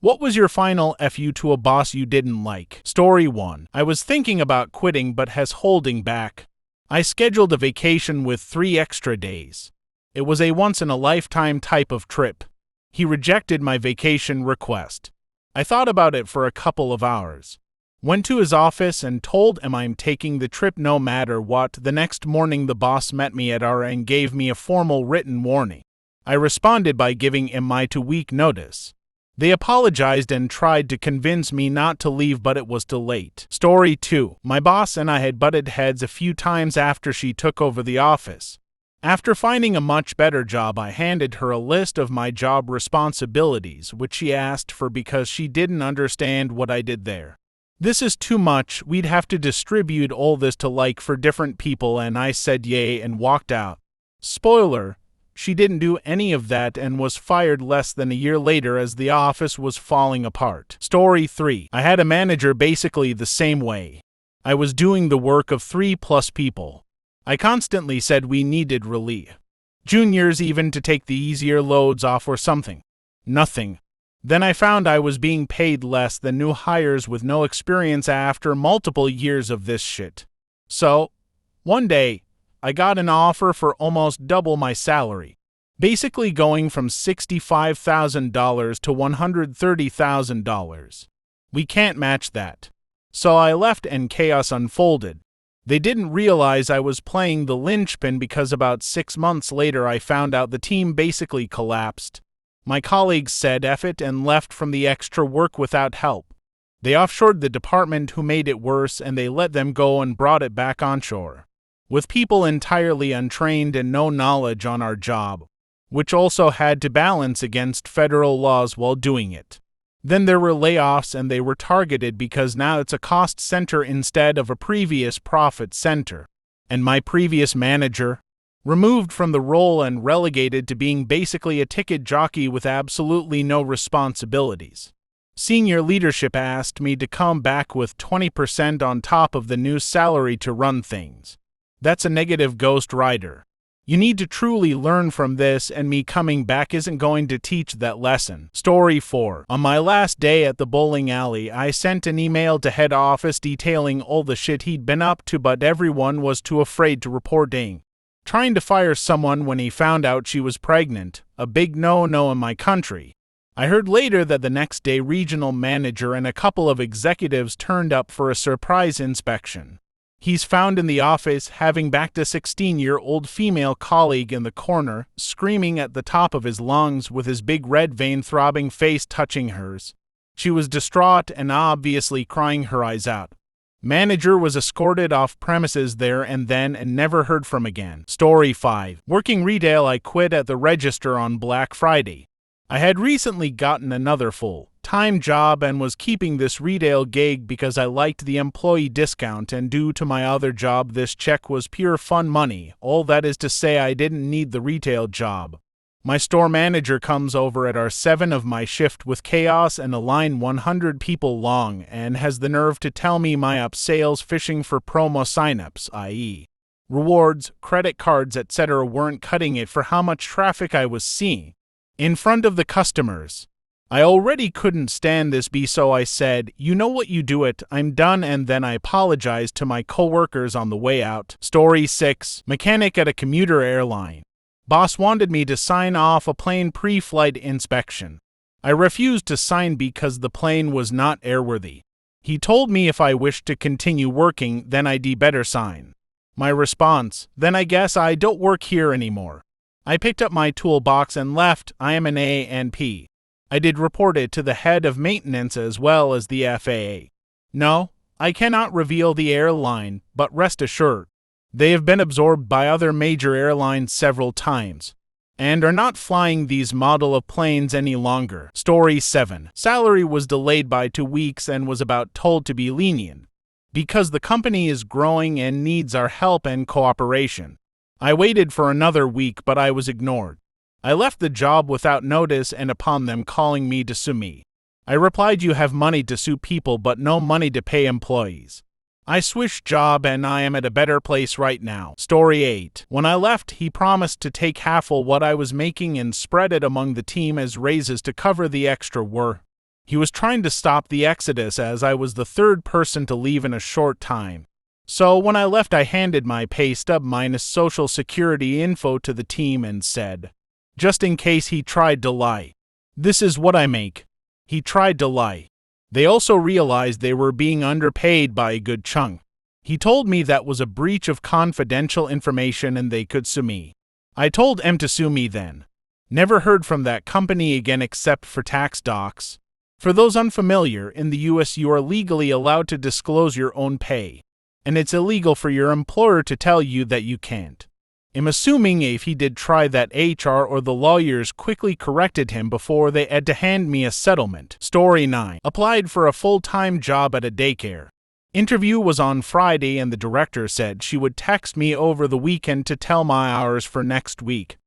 What was your final FU to a boss you didn't like? Story 1. I was thinking about quitting but has holding back. I scheduled a vacation with 3 extra days. It was a once-in-a-lifetime type of trip. He rejected my vacation request. I thought about it for a couple of hours. Went to his office and told him I'm taking the trip no matter what. The next morning the boss met me at our and gave me a formal written warning. I responded by giving him my 2-week notice. They apologized and tried to convince me not to leave, but it was too late. Story 2. My boss and I had butted heads a few times after she took over the office. After finding a much better job, I handed her a list of my job responsibilities, which she asked for because she didn't understand what I did there. This is too much, we'd have to distribute all this to for different people, and I said yay and walked out. Spoiler, she didn't do any of that and was fired less than a year later as the office was falling apart. Story 3. I had a manager basically the same way. I was doing the work of 3+ people. I constantly said we needed relief. Juniors even to take the easier loads off or something. Nothing. Then I found I was being paid less than new hires with no experience after multiple years of this shit. So, one day, I got an offer for almost double my salary, basically going from $65,000 to $130,000. We can't match that. So I left and chaos unfolded. They didn't realize I was playing the linchpin because about 6 months later I found out the team basically collapsed. My colleagues said F it and left from the extra work without help. They offshored the department who made it worse, and they let them go and brought it back onshore, with people entirely untrained and no knowledge on our job, which also had to balance against federal laws while doing it. Then there were layoffs, and they were targeted because now it's a cost center instead of a previous profit center. And my previous manager, removed from the role and relegated to being basically a ticket jockey with absolutely no responsibilities. Senior leadership asked me to come back with 20% on top of the new salary to run things. That's a negative ghost rider. You need to truly learn from this, and me coming back isn't going to teach that lesson. Story 4. On my last day at the bowling alley, I sent an email to head office detailing all the shit he'd been up to, but everyone was too afraid to report trying to fire someone when he found out she was pregnant, a big no-no in my country. I heard later that the next day regional manager and a couple of executives turned up for a surprise inspection. He's found in the office having backed a 16-year-old female colleague in the corner, screaming at the top of his lungs with his big red vein-throbbing face touching hers. She was distraught and obviously crying her eyes out. Manager was escorted off premises there and then and never heard from again. Story 5. Working retail, I quit at the register on Black Friday. I had recently gotten another full-time job and was keeping this retail gig because I liked the employee discount, and due to my other job this check was pure fun money. All that is to say, I didn't need the retail job. My store manager comes over at our 7 of my shift with chaos and a line 100 people long and has the nerve to tell me my up sales fishing for promo signups, i.e. rewards, credit cards, etc. weren't cutting it for how much traffic I was seeing in front of the customers. I already couldn't stand this so I said, "You know what, you do it, I'm done," and then I apologized to my coworkers on the way out. Story 6. Mechanic at a commuter airline. Boss wanted me to sign off a plane pre-flight inspection. I refused to sign because the plane was not airworthy. He told me if I wished to continue working, then I'd better sign. My response: then I guess I don't work here anymore. I picked up my toolbox and left. I am an A&P. I did report it to the head of maintenance as well as the FAA. No, I cannot reveal the airline, but rest assured, they have been absorbed by other major airlines several times, and are not flying these model of planes any longer. Story 7. Salary was delayed by 2 weeks and was about told to be lenient, because the company is growing and needs our help and cooperation. I waited for another week, but I was ignored. I left the job without notice and upon them calling me to sue me. I replied, "You have money to sue people but no money to pay employees." I switched job and I am at a better place right now. Story 8. When I left, he promised to take half of what I was making and spread it among the team as raises to cover the extra work. He was trying to stop the exodus as I was the third person to leave in a short time. So when I left, I handed my pay stub minus social security info to the team and said, just in case he tried to lie, "This is what I make." He tried to lie. They also realized they were being underpaid by a good chunk. He told me that was a breach of confidential information and they could sue me. I told him to sue me then. Never heard from that company again except for tax docs. For those unfamiliar, in the US you are legally allowed to disclose your own pay, and it's illegal for your employer to tell you that you can't. I'm assuming if he did try that, HR or the lawyers quickly corrected him before they had to hand me a settlement. Story 9. Applied for a full-time job at a daycare. Interview was on Friday and the director said she would text me over the weekend to tell my hours for next week.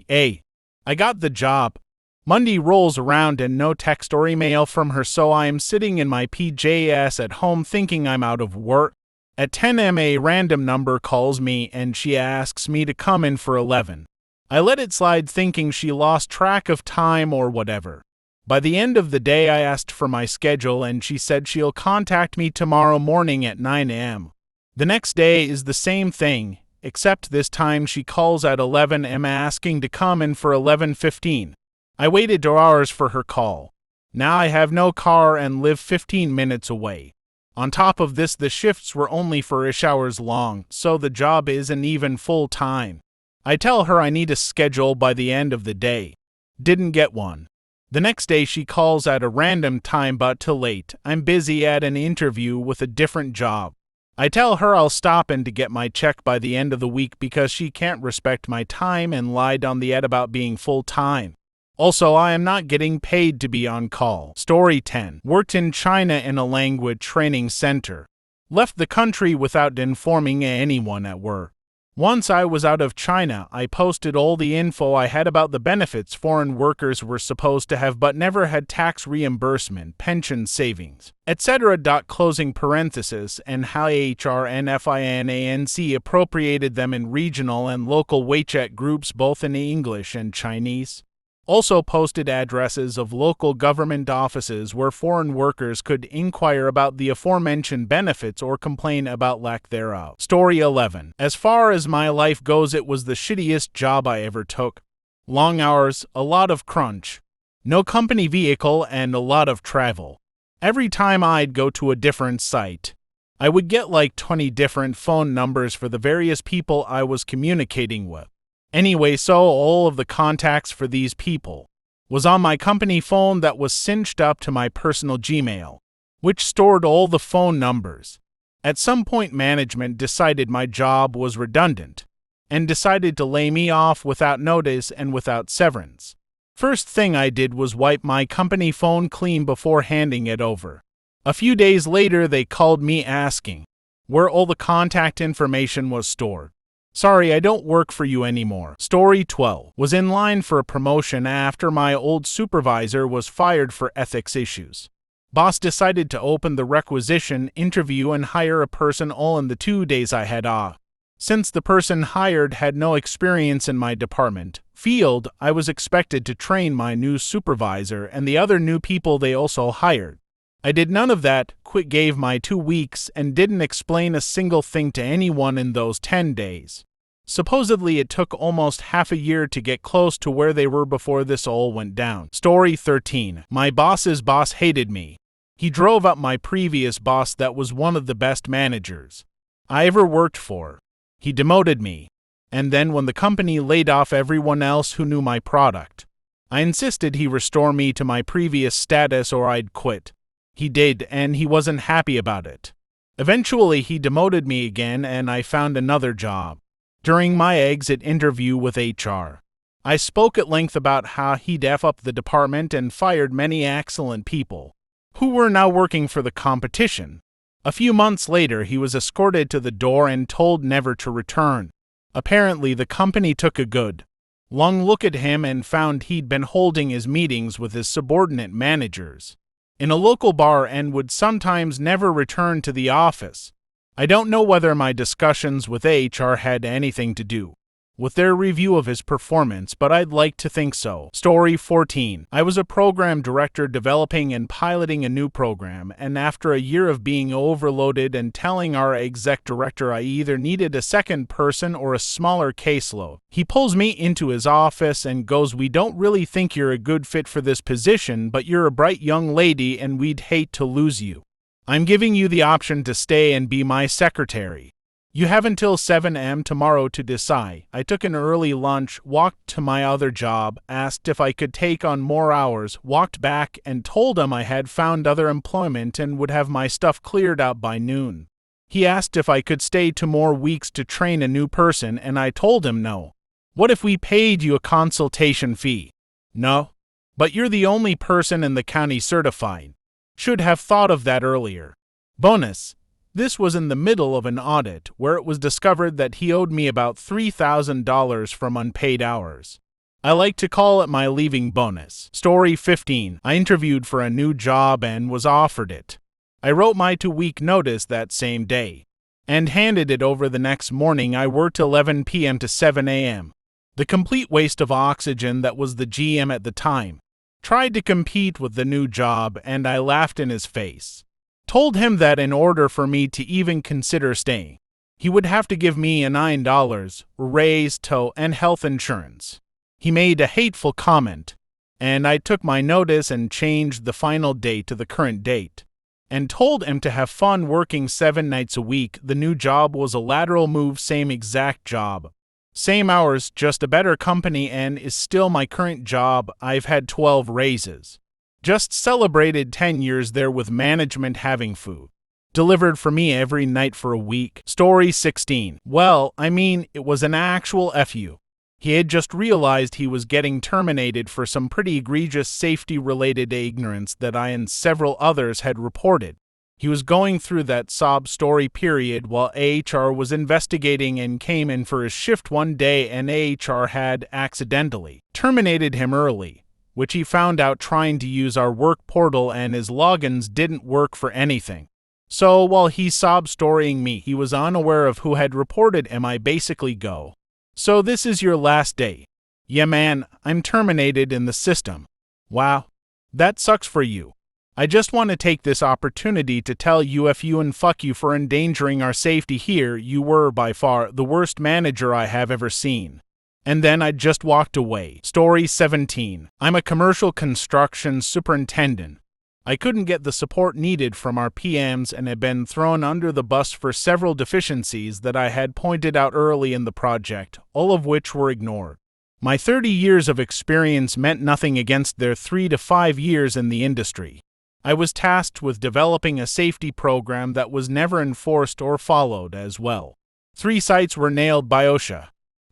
I got the job. Monday rolls around and no text or email from her, so I am sitting in my PJs at home thinking I'm out of work. At 10 a.m. a random number calls me and she asks me to come in for 11. I let it slide thinking she lost track of time or whatever. By the end of the day I asked for my schedule and she said she'll contact me tomorrow morning at 9 a.m. The next day is the same thing, except this time she calls at 11 a.m. asking to come in for 11:15. I waited 2 hours for her call. Now I have no car and live 15 minutes away. On top of this, the shifts were only 4-ish hours long, so the job isn't even full-time. I tell her I need a schedule by the end of the day. Didn't get one. The next day she calls at a random time but too late. I'm busy at an interview with a different job. I tell her I'll stop in to get my check by the end of the week because she can't respect my time and lied on the ad about being full-time. Also, I am not getting paid to be on call. Story 10. Worked in China in a language training center. Left the country without informing anyone at work. Once I was out of China, I posted all the info I had about the benefits foreign workers were supposed to have but never had: tax reimbursement, pension savings, etc. Closing parenthesis, and how HR and finance appropriated them in regional and local WeChat groups both in English and Chinese. Also posted addresses of local government offices where foreign workers could inquire about the aforementioned benefits or complain about lack thereof. Story 11. As far as my life goes, it was the shittiest job I ever took. Long hours, a lot of crunch, no company vehicle, and a lot of travel. Every time I'd go to a different site, I would get like 20 different phone numbers for the various people I was communicating with. Anyway, so all of the contacts for these people was on my company phone that was synced up to my personal Gmail, which stored all the phone numbers. At some point, management decided my job was redundant and decided to lay me off without notice and without severance. First thing I did was wipe my company phone clean before handing it over. A few days later, they called me asking where all the contact information was stored. Sorry, I don't work for you anymore. Story 12. Was in line for a promotion after my old supervisor was fired for ethics issues. Boss decided to open the requisition interview and hire a person all in the 2 days I had off. Since the person hired had no experience in my department field, I was expected to train my new supervisor and the other new people they also hired. I did none of that, gave my 2 weeks, and didn't explain a single thing to anyone in those 10 days. Supposedly it took almost half a year to get close to where they were before this all went down. Story 13. My boss's boss hated me. He drove up my previous boss that was one of the best managers I ever worked for. He demoted me. And then when the company laid off everyone else who knew my product, I insisted he restore me to my previous status or I'd quit. He did, and he wasn't happy about it. Eventually, he demoted me again, and I found another job. During my exit interview with HR, I spoke at length about how he'd F up the department and fired many excellent people, who were now working for the competition. A few months later, he was escorted to the door and told never to return. Apparently, the company took a good, long look at him and found he'd been holding his meetings with his subordinate managers in a local bar and would sometimes never return to the office. I don't know whether my discussions with HR had anything to do with their review of his performance, but I'd like to think so. Story 14. I was a program director developing and piloting a new program, and after a year of being overloaded and telling our exec director I either needed a second person or a smaller caseload, he pulls me into his office and goes, "We don't really think you're a good fit for this position, but you're a bright young lady and we'd hate to lose you. I'm giving you the option to stay and be my secretary. You have until 7 a.m. tomorrow to decide." I took an early lunch, walked to my other job, asked if I could take on more hours, walked back, and told him I had found other employment and would have my stuff cleared out by noon. He asked if I could stay 2 more weeks to train a new person, and I told him no. "What if we paid you a consultation fee?" "No. But you're the only person in the county certified. Should have thought of that earlier." Bonus. This was in the middle of an audit where it was discovered that he owed me about $3,000 from unpaid hours. I like to call it my leaving bonus. Story 15. I interviewed for a new job and was offered it. I wrote my 2-week notice that same day and handed it over the next morning. I worked 11 p.m. to 7 a.m. The complete waste of oxygen that was the GM at the time. Tried to compete with the new job and I laughed in his face. Told him that in order for me to even consider staying, he would have to give me a $9 raise, tow, and health insurance. He made a hateful comment, and I took my notice and changed the final date to the current date, and told him to have fun working 7 nights a week. The new job was a lateral move, same exact job, same hours, just a better company, and is still my current job. I've had 12 raises. Just celebrated 10 years there with management having food delivered for me every night for a week. Story 16. Well, I mean, it was an actual FU. He had just realized he was getting terminated for some pretty egregious safety-related ignorance that I and several others had reported. He was going through that sob story period while AHR was investigating and came in for his shift one day, and AHR had accidentally terminated him early, which he found out trying to use our work portal, and his logins didn't work for anything. So while he's sob-storying me, he was unaware of who had reported him. I basically go, "So this is your last day?" "Yeah man, I'm terminated in the system." "Wow, that sucks for you. I just want to take this opportunity to tell you FU and fuck you for endangering our safety here. You were by far the worst manager I have ever seen." And then I just walked away. Story 17. I'm a commercial construction superintendent. I couldn't get the support needed from our PMs and had been thrown under the bus for several deficiencies that I had pointed out early in the project, all of which were ignored. My 30 years of experience meant nothing against their 3 to 5 years in the industry. I was tasked with developing a safety program that was never enforced or followed as well. 3 sites were nailed by OSHA.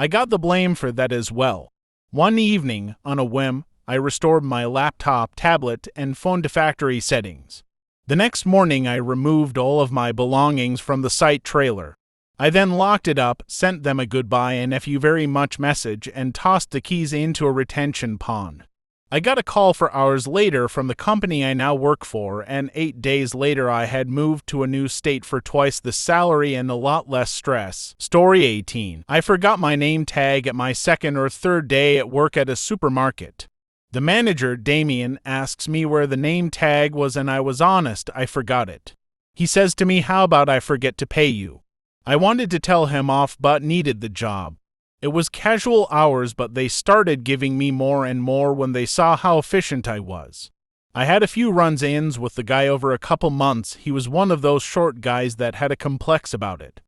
I got the blame for that as well. One evening, on a whim, I restored my laptop, tablet, and phone to factory settings. The next morning I removed all of my belongings from the site trailer. I then locked it up, sent them a goodbye and FU very much message, and tossed the keys into a retention pond. I got a call 4 hours later from the company I now work for, and 8 days later I had moved to a new state for twice the salary and a lot less stress. Story 18. I forgot my name tag at my 2nd or 3rd day at work at a supermarket. The manager, Damien, asks me where the name tag was, and I was honest, I forgot it. He says to me, "How about I forget to pay you?" I wanted to tell him off but needed the job. It was casual hours, but they started giving me more and more when they saw how efficient I was. I had a few runs-ins with the guy over a couple months. He was one of those short guys that had a complex about it.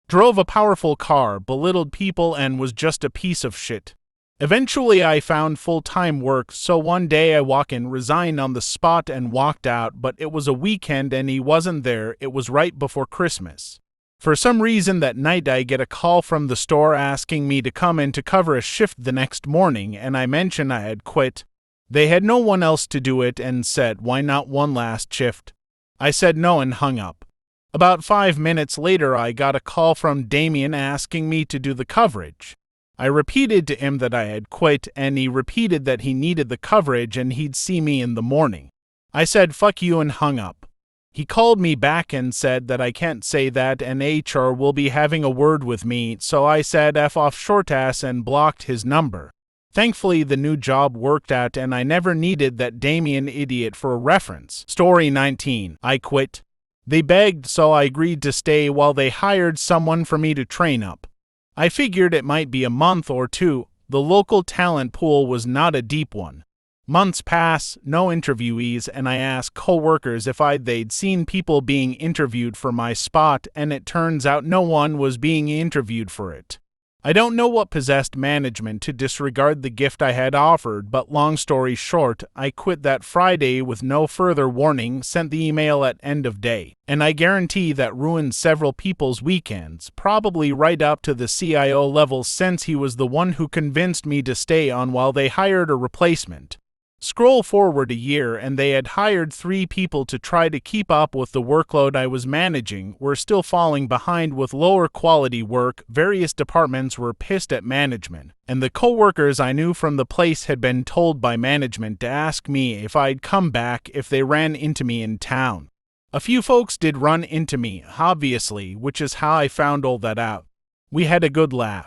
Drove a powerful car, belittled people, and was just a piece of shit. Eventually I found full-time work, so one day I walk in, resigned on the spot, and walked out, but it was a weekend and he wasn't there. It was right before Christmas. For some reason that night I get a call from the store asking me to come in to cover a shift the next morning, and I mentioned I had quit. They had no one else to do it and said, "Why not one last shift?" I said no and hung up. About 5 minutes later I got a call from Damien asking me to do the coverage. I repeated to him that I had quit, and he repeated that he needed the coverage and he'd see me in the morning. I said fuck you and hung up. He called me back and said that I can't say that and HR will be having a word with me, so I said F off short ass and blocked his number. Thankfully, the new job worked out and I never needed that Damien idiot for a reference. Story 19. I quit. They begged, so I agreed to stay while they hired someone for me to train up. I figured it might be a month or two. The local talent pool was not a deep one. Months pass, no interviewees, and I ask coworkers if they'd seen people being interviewed for my spot, and it turns out no one was being interviewed for it. I don't know what possessed management to disregard the gift I had offered, but long story short, I quit that Friday with no further warning, sent the email at end of day, and I guarantee that ruined several people's weekends, probably right up to the CIO level since he was the one who convinced me to stay on while they hired a replacement. Scroll forward a year and they had hired 3 people to try to keep up with the workload I was managing, were still falling behind with lower quality work, various departments were pissed at management, and the coworkers I knew from the place had been told by management to ask me if I'd come back if they ran into me in town. A few folks did run into me, obviously, which is how I found all that out. We had a good laugh.